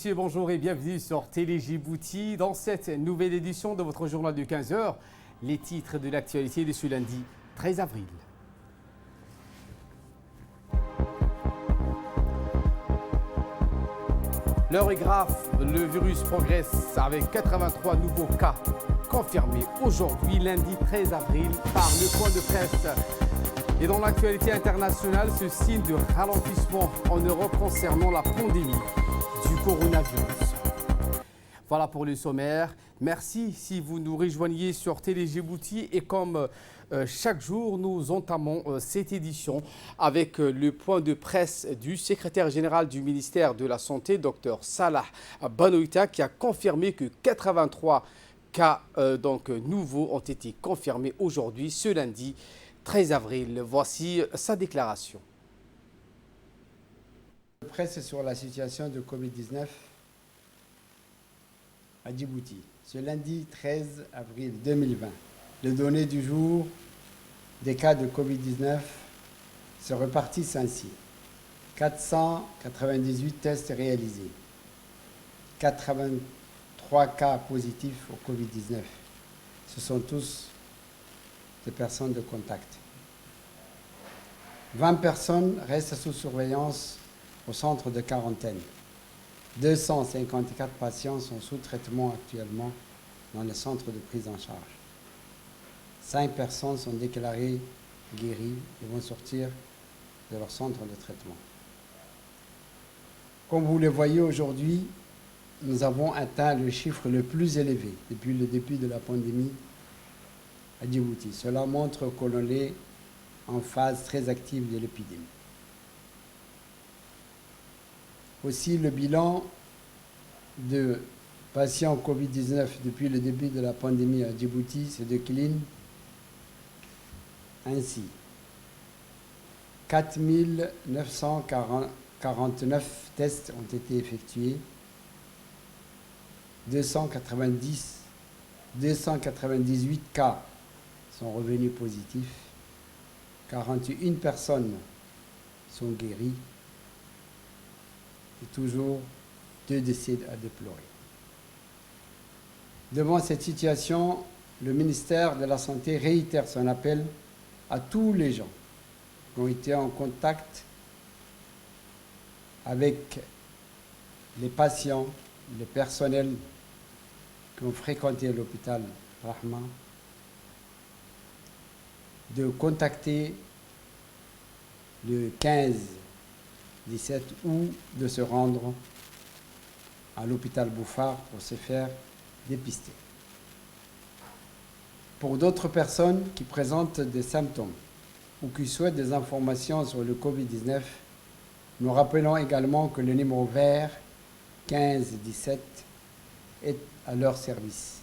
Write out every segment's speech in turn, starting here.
messieurs, bonjour et bienvenue sur Télé Djibouti dans cette nouvelle édition de votre journal de 15 heures. Les titres de l'actualité de ce lundi 13 avril. L'heure est grave, le virus progresse avec 83 nouveaux cas confirmés aujourd'hui, lundi 13 avril, par le point de presse. Et dans l'actualité internationale, ce signe de ralentissement en Europe concernant la pandémie du coronavirus. Voilà pour le sommaire. Merci si vous nous rejoignez sur Télé Djibouti et comme chaque jour, nous entamons cette édition avec le point de presse du secrétaire général du ministère de la Santé, Dr Salah Banoïta, qui a confirmé que 83 cas nouveaux ont été confirmés aujourd'hui, ce lundi 13 avril. Voici sa déclaration. Presse sur la situation de Covid-19 à Djibouti. Ce lundi 13 avril 2020, les données du jour des cas de Covid-19 se repartissent ainsi. 498 tests réalisés, 83 cas positifs au Covid-19. Ce sont tous des personnes de contact. 20 personnes restent sous surveillance au centre de quarantaine. 254 patients sont sous traitement actuellement dans le centre de prise en charge. 5 personnes sont déclarées guéries et vont sortir de leur centre de traitement. Comme vous le voyez aujourd'hui, nous avons atteint le chiffre le plus élevé depuis le début de la pandémie à Djibouti. Cela montre que l'on est en phase très active de l'épidémie. Aussi, le bilan de patients Covid-19 depuis le début de la pandémie à Djibouti se décline ainsi. 4 949 tests ont été effectués, 298 cas sont revenus positifs, 41 personnes sont guéries et toujours 2 décès à déplorer. Devant cette situation, le ministère de la Santé réitère son appel à tous les gens qui ont été en contact avec les patients, les personnels qui ont fréquenté l'hôpital Rahma, de contacter le 15-17 ou de se rendre à l'hôpital Bouffard pour se faire dépister. Pour d'autres personnes qui présentent des symptômes ou qui souhaitent des informations sur le Covid-19, nous rappelons également que le numéro vert 15-17 est à leur service.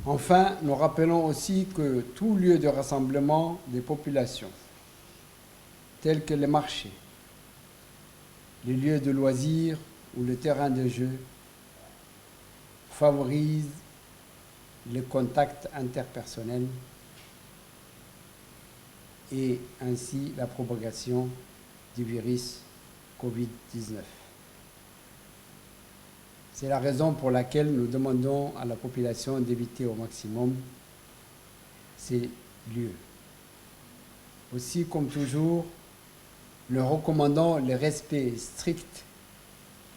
Enfin, nous rappelons aussi que tout lieu de rassemblement des populations, tels que les marchés, les lieux de loisirs ou le terrain de jeu, favorisent le contact interpersonnel et ainsi la propagation du virus Covid-19. C'est la raison pour laquelle nous demandons à la population d'éviter au maximum ces lieux. Aussi, comme toujours, nous recommandons le respect strict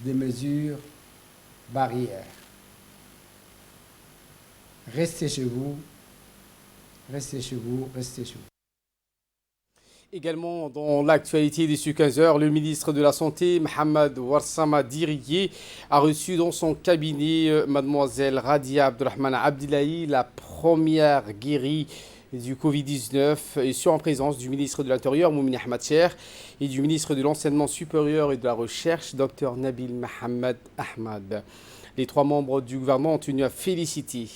des mesures barrières. Restez chez vous, restez chez vous, restez chez vous. Également dans l'actualité d'ici 15 heures, le ministre de la Santé, Mohamed Warsama Diriye, a reçu dans son cabinet mademoiselle Radia Abdurrahman Abdillahi, la première guérie du Covid-19, et sur en présence du ministre de l'Intérieur, Moumine Ahmad Cher, et du ministre de l'Enseignement supérieur et de la Recherche, Dr Nabil Mohamed Ahmad. Les 3 membres du gouvernement ont tenu à féliciter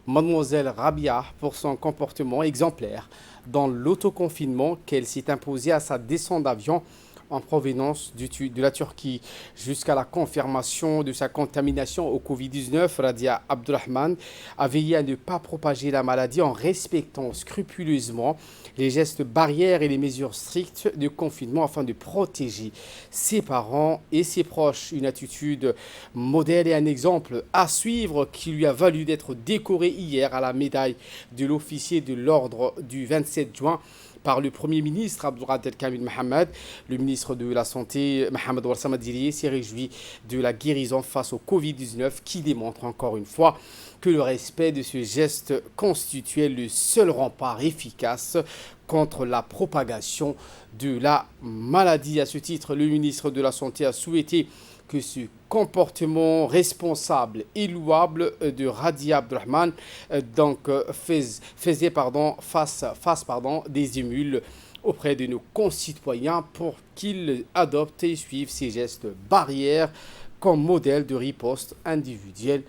mademoiselle Rabia pour son comportement exemplaire dans l'autoconfinement qu'elle s'est imposée à sa descente d'avion en provenance de la Turquie. Jusqu'à la confirmation de sa contamination au Covid-19, Radia Abdulrahman a veillé à ne pas propager la maladie en respectant scrupuleusement les gestes barrières et les mesures strictes de confinement afin de protéger ses parents et ses proches. Une attitude modèle et un exemple à suivre qui lui a valu d'être décoré hier à la médaille de l'officier de l'ordre du 27 juin par le Premier ministre Abdelkamil Mohamed. Le ministre de la Santé, Mohamed Ouassama Diriye, s'est réjoui de la guérison face au Covid-19 qui démontre encore une fois que le respect de ce geste constituait le seul rempart efficace contre la propagation de la maladie. À ce titre, le ministre de la Santé a souhaité que ce comportement responsable et louable de Radia Abdulrahman faisait face des émules auprès de nos concitoyens pour qu'ils adoptent et suivent ces gestes barrières comme modèle de riposte individuelle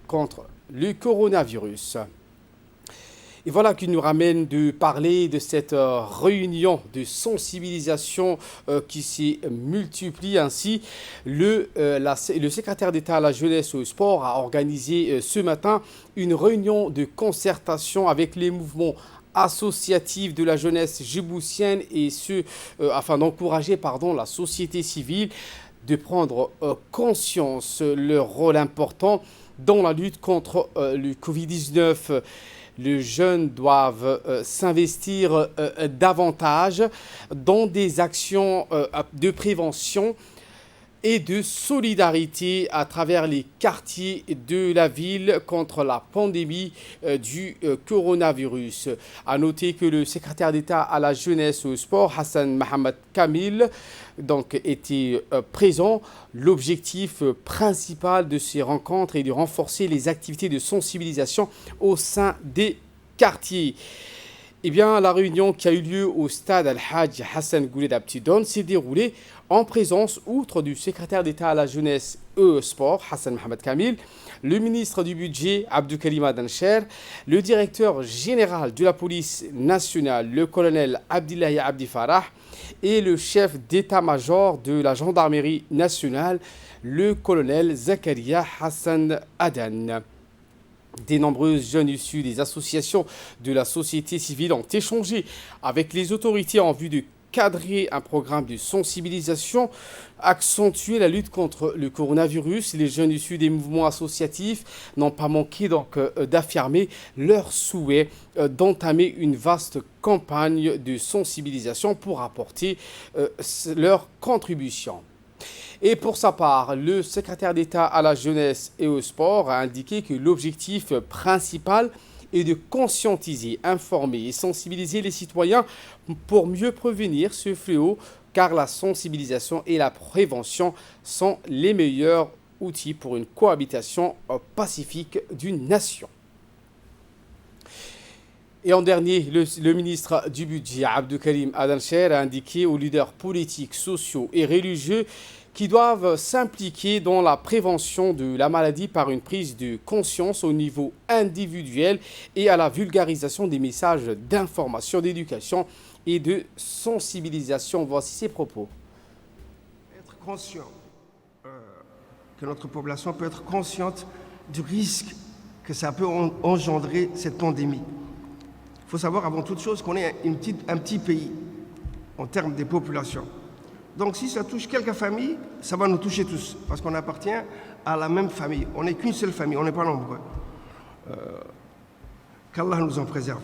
contre le coronavirus. Et voilà qui nous ramène de parler de cette réunion de sensibilisation qui s'est multipliée ainsi. Le secrétaire d'État à la jeunesse et au sport a organisé ce matin une réunion de concertation avec les mouvements associatifs de la jeunesse djiboutienne et ce afin d'encourager la société civile de prendre conscience de leur rôle important dans la lutte contre le Covid-19. Les jeunes doivent s'investir davantage dans des actions de prévention et de solidarité à travers les quartiers de la ville contre la pandémie du coronavirus. A noter que le secrétaire d'État à la jeunesse et au sport, Hassan Mohamed Kamil, était présent. L'objectif principal de ces rencontres est de renforcer les activités de sensibilisation au sein des quartiers. Eh bien, la réunion qui a eu lieu au stade Al-Hajj Hassan Gouled Abtidon s'est déroulée en présence, outre du secrétaire d'État à la jeunesse et au sport, Hassan Mohamed Kamil, le ministre du budget, Abdelkarim Adancher, le directeur général de la police nationale, le colonel Abdillahi Abdi Farah, et le chef d'état-major de la gendarmerie nationale, le colonel Zakaria Hassan Adan. Des nombreuses jeunes issus des associations de la société civile ont échangé avec les autorités en vue de cadrer un programme de sensibilisation, accentuer la lutte contre le coronavirus. Les jeunes issus des mouvements associatifs n'ont pas manqué d'affirmer leur souhait d'entamer une vaste campagne de sensibilisation pour apporter leur contribution. Et pour sa part, le secrétaire d'État à la jeunesse et au sport a indiqué que l'objectif principal est de conscientiser, informer et sensibiliser les citoyens pour mieux prévenir ce fléau, car la sensibilisation et la prévention sont les meilleurs outils pour une cohabitation pacifique d'une nation. Et en dernier, le ministre du budget, Abdelkarim Adancher, a indiqué aux leaders politiques, sociaux et religieux qui doivent s'impliquer dans la prévention de la maladie par une prise de conscience au niveau individuel et à la vulgarisation des messages d'information, d'éducation et de sensibilisation. Voici ses propos. Être conscient que notre population peut être consciente du risque que ça peut engendrer cette pandémie. Il faut savoir avant toute chose qu'on est un petit pays en termes des populations. Donc si ça touche quelques familles, ça va nous toucher tous, parce qu'on appartient à la même famille. On n'est qu'une seule famille, on n'est pas nombreux. Qu'Allah nous en préserve.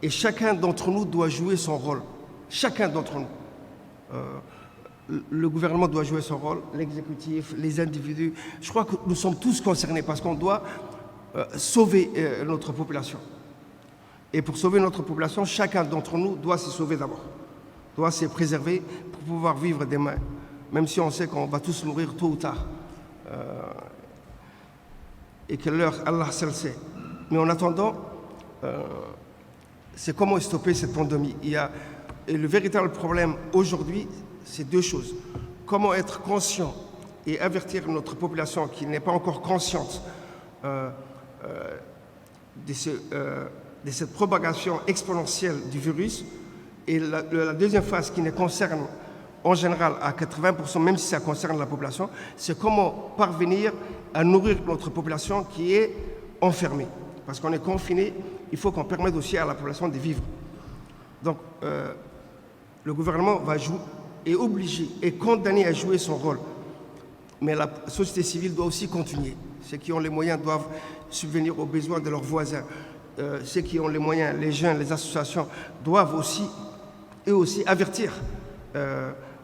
Et chacun d'entre nous doit jouer son rôle. Chacun d'entre nous. Le gouvernement doit jouer son rôle, l'exécutif, les individus. Je crois que nous sommes tous concernés, parce qu'on doit sauver notre population. Et pour sauver notre population, chacun d'entre nous doit se sauver d'abord. Doit se préserver pour pouvoir vivre demain, même si on sait qu'on va tous mourir tôt ou tard. Et que l'heure, Allah seul sait. Mais en attendant, c'est comment stopper cette pandémie. Et le véritable problème aujourd'hui, c'est deux choses. Comment être conscient et avertir notre population qui n'est pas encore consciente de cette propagation exponentielle du virus, Et la deuxième phase qui nous concerne en général à 80%, même si ça concerne la population, c'est comment parvenir à nourrir notre population qui est enfermée. Parce qu'on est confiné, il faut qu'on permette aussi à la population de vivre. Donc, le gouvernement est obligé, est condamné à jouer son rôle. Mais la société civile doit aussi continuer. Ceux qui ont les moyens doivent subvenir aux besoins de leurs voisins. Ceux qui ont les moyens, les jeunes, les associations, doivent aussi, eux aussi, avertir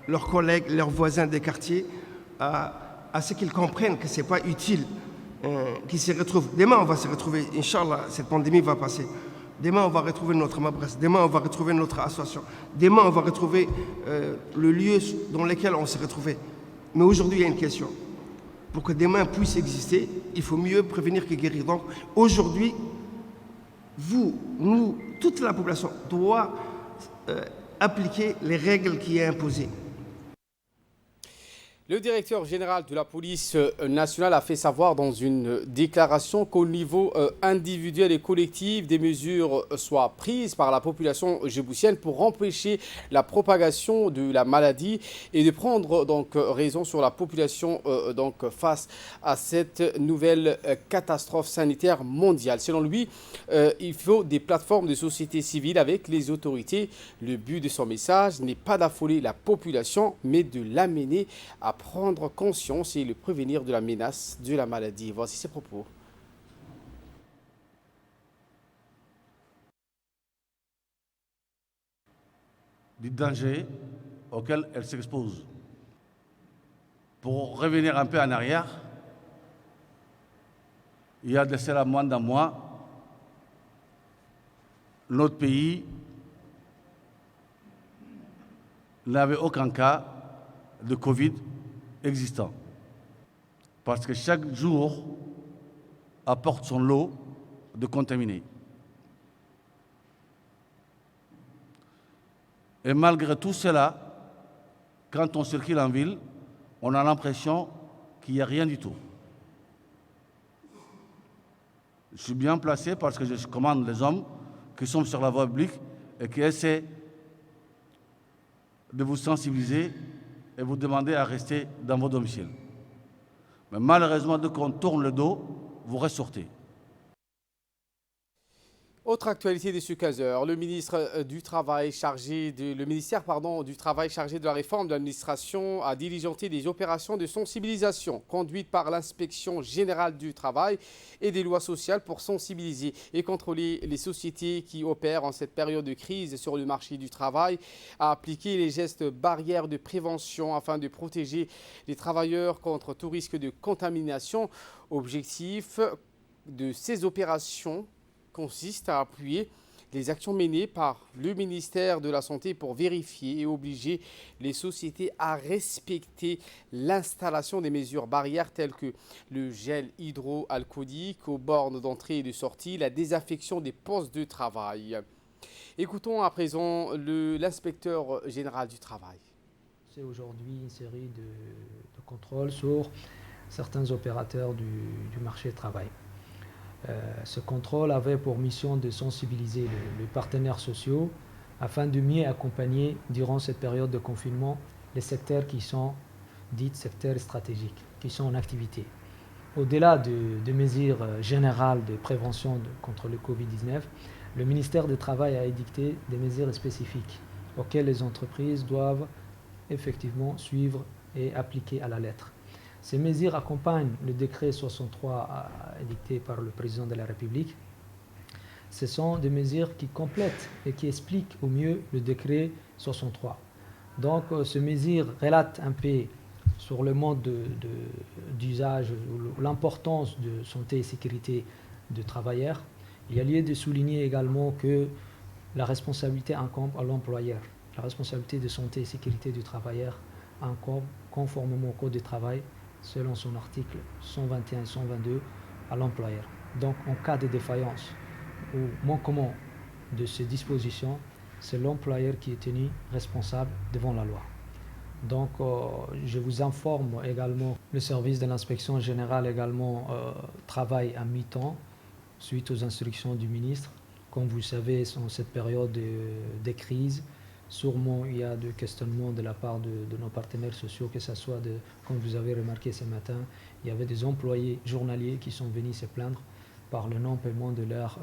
leurs collègues, leurs voisins des quartiers à ce qu'ils comprennent que ce n'est pas utile qu'ils se retrouvent. Demain, on va se retrouver, Inch'Allah, cette pandémie va passer. Demain, on va retrouver notre Mabras. Demain, on va retrouver notre association. Demain, on va retrouver le lieu dans lequel on s'est retrouvé. Mais aujourd'hui, il y a une question. Pour que demain puisse exister, il faut mieux prévenir que guérir. Donc, aujourd'hui, vous, nous, toute la population doit appliquer les règles qui sont imposées. Le directeur général de la police nationale a fait savoir dans une déclaration qu'au niveau individuel et collectif, des mesures soient prises par la population djiboutienne pour empêcher la propagation de la maladie et de prendre donc raison sur la population face à cette nouvelle catastrophe sanitaire mondiale. Selon lui, il faut des plateformes de société civile avec les autorités. Le but de son message n'est pas d'affoler la population, mais de l'amener à prendre conscience et le prévenir de la menace de la maladie. Voici ses propos. Du danger auquel elle s'expose. Pour revenir un peu en arrière, il y a de cela moins d'un mois, notre pays n'avait aucun cas de Covid existant. Parce que chaque jour apporte son lot de contaminés. Et malgré tout cela, quand on circule en ville, on a l'impression qu'il n'y a rien du tout. Je suis bien placé parce que je commande les hommes qui sont sur la voie publique et qui essaient de vous sensibiliser et vous demander à rester dans vos domiciles. Mais malheureusement, dès qu'on tourne le dos, vous ressortez. Autre actualité de ce 15 heures, le ministère du Travail chargé de la réforme de l'administration a diligenté des opérations de sensibilisation conduites par l'inspection générale du travail et des lois sociales pour sensibiliser et contrôler les sociétés qui opèrent en cette période de crise sur le marché du travail, à appliquer les gestes barrières de prévention afin de protéger les travailleurs contre tout risque de contamination. Objectif de ces opérations consiste à appuyer les actions menées par le ministère de la Santé pour vérifier et obliger les sociétés à respecter l'installation des mesures barrières telles que le gel hydroalcoolique aux bornes d'entrée et de sortie, la désinfection des postes de travail. Écoutons à présent l'inspecteur général du travail. C'est aujourd'hui une série de contrôles sur certains opérateurs du marché du travail. Ce contrôle avait pour mission de sensibiliser les partenaires sociaux afin de mieux accompagner durant cette période de confinement les secteurs qui sont dits secteurs stratégiques, qui sont en activité. Au-delà de mesures générales de prévention contre le Covid-19, le ministère du Travail a édicté des mesures spécifiques auxquelles les entreprises doivent effectivement suivre et appliquer à la lettre. Ces mesures accompagnent le décret 63 édicté par le président de la République. Ce sont des mesures qui complètent et qui expliquent au mieux le décret 63. Donc, ces mesures relatent un peu sur le mode d'usage, l'importance de santé et sécurité des travailleurs. Il y a lieu de souligner également que la responsabilité incombe à l'employeur. La responsabilité de santé et sécurité du travailleur incombe conformément au Code du travail, selon son article 121 et 122, à l'employeur. Donc, en cas de défaillance ou manquement de ces dispositions, c'est l'employeur qui est tenu responsable devant la loi. Donc, je vous informe également, le service de l'inspection générale également travaille à mi-temps suite aux instructions du ministre. Comme vous le savez, en cette période de crise, Sûrement, il y a des questionnements de la part de nos partenaires sociaux, que ce soit, comme vous avez remarqué ce matin, il y avait des employés journaliers qui sont venus se plaindre par le non-paiement de leur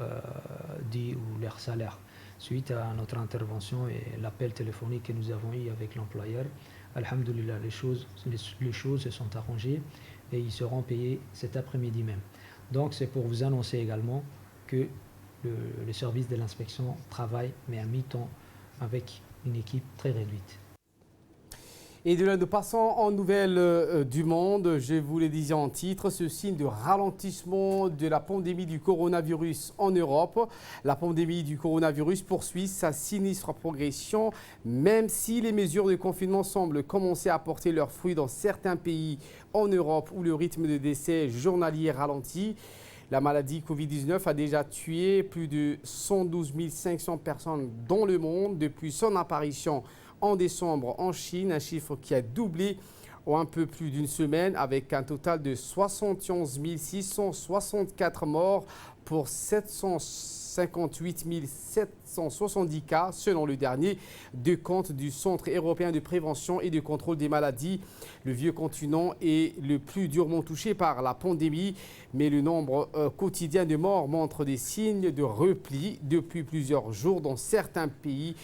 dit ou leur salaire. Suite à notre intervention et l'appel téléphonique que nous avons eu avec l'employeur, alhamdoulilah, les choses se sont arrangées et ils seront payés cet après-midi même. Donc c'est pour vous annoncer également que le service de l'inspection travaille, mais à mi-temps, avec une équipe très réduite. Et de là, nous passons en nouvelles du monde. Je vous le disais en titre, ce signe de ralentissement de la pandémie du coronavirus en Europe. La pandémie du coronavirus poursuit sa sinistre progression, même si les mesures de confinement semblent commencer à porter leurs fruits dans certains pays en Europe où le rythme de décès journalier ralentit. La maladie Covid-19 a déjà tué plus de 112 500 personnes dans le monde depuis son apparition en décembre en Chine, un chiffre qui a doublé en un peu plus d'une semaine avec un total de 71 664 morts pour 758 770 cas selon le dernier de compte du Centre européen de prévention et de contrôle des maladies. Le vieux continent est le plus durement touché par la pandémie, mais le nombre quotidien de morts montre des signes de repli depuis plusieurs jours dans certains pays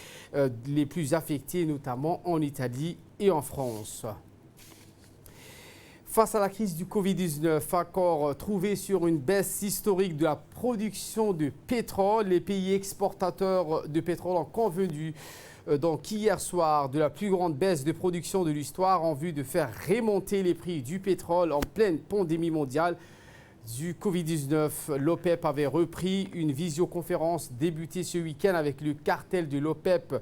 les plus affectés, notamment en Italie et en France. Face à la crise du Covid-19, accord trouvé sur une baisse historique de la production de pétrole, les pays exportateurs de pétrole ont convenu donc hier soir de la plus grande baisse de production de l'histoire en vue de faire remonter les prix du pétrole en pleine pandémie mondiale du Covid-19. L'OPEP avait repris une visioconférence débutée ce week-end avec le cartel de l'OPEP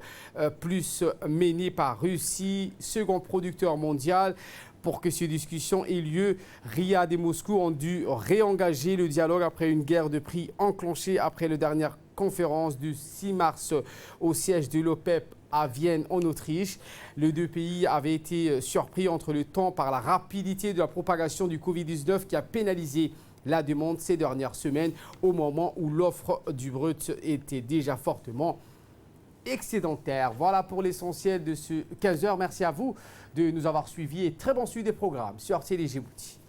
plus mené par Russie, second producteur mondial. Pour que ces discussions aient lieu, Riyad et Moscou ont dû réengager le dialogue après une guerre de prix enclenchée après la dernière conférence du 6 mars au siège de l'OPEP à Vienne en Autriche. Les deux pays avaient été surpris entre le temps par la rapidité de la propagation du Covid-19 qui a pénalisé la demande ces dernières semaines au moment où l'offre du brut était déjà fortement excédentaire. Voilà pour l'essentiel de ce 15h. Merci à vous de nous avoir suivis et très bon suivi des programmes sur Télé Djibouti.